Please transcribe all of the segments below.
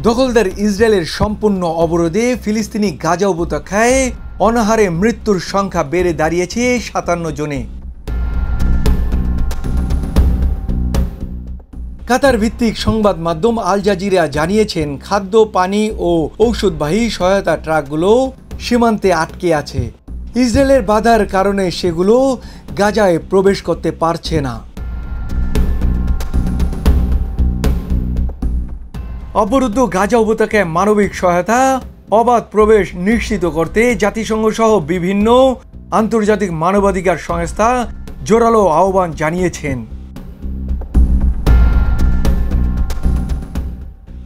দখলদার ইসরায়েলের সম্পূর্ণ অবরোধে ফিলিস্তিনি গাজা উপত্যকায় অনাহারে মৃত্যুর সংখ্যা বেড়ে দাঁড়িয়েছে ৫৭ জনে। কাতার ভিত্তিক সংবাদ মাধ্যম আল জাজিরা জানিয়েছেন, খাদ্য, পানি ও ঔষধবাহী সহায়তা ট্রাকগুলো সীমান্তে আটকে আছে। ইসরায়েলের বাধার কারণে সেগুলো গাজায় প্রবেশ করতে পারছে না। অবরুদ্ধ গাজা উপত্যকায় মানবিক সহায়তা অবাধ প্রবেশ নিশ্চিত করতে জাতিসংঘ সহ বিভিন্ন আন্তর্জাতিক মানবাধিকার সংস্থা জোরালো আহ্বান জানিয়েছেন।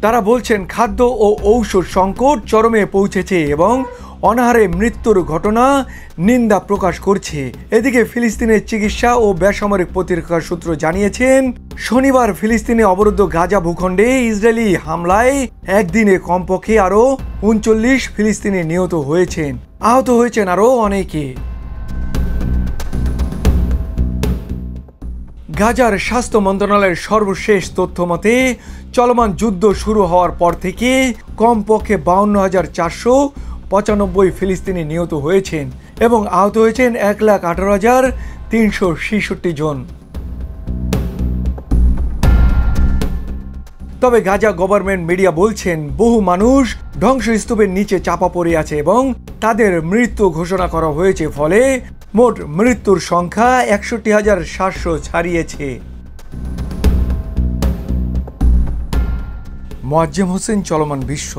তারা বলছেন, খাদ্য ও ঔষধ সংকট চরমে পৌঁছেছে এবং অনাহারে মৃত্যুর ঘটনা নিন্দা প্রকাশ করছে। এদিকে ফিলিস্তিনের চিকিৎসা ও বেসামরিক প্রতিরক্ষা সূত্র জানিয়েছেন, শনিবার ফিলিস্তিনে অবরুদ্ধ গাজা ভূখণ্ডে ইসরায়েলি হামলায় একদিনে কমপক্ষে আরও ৩৯ ফিলিস্তিনি নিহত হয়েছেন। আহত হয়েছেন আরও অনেকে। গাজার স্বাস্থ্য মন্ত্রণালয়ের সর্বশেষ তথ্য মতে চলমান যুদ্ধ শুরু হওয়ার পর থেকে কমপক্ষে ৫২,৪৯৫ ফিলিস্তিনি নিহত হয়েছেন এবং আহত হয়েছেন ১,১৮,৩৬৬ জন। তবে গাজা গভর্নমেন্ট মিডিয়া বলছেন, বহু মানুষ ধ্বংসস্তূপের নিচে চাপা পড়ে আছে এবং তাদের মৃত্যু ঘোষণা করা হয়েছে, ফলে মোট মৃত্যুর সংখ্যা ৬১,৭০০ ছাড়িয়েছে। মোয়াজ্জেম হোসেন, চলমান বিশ্ব।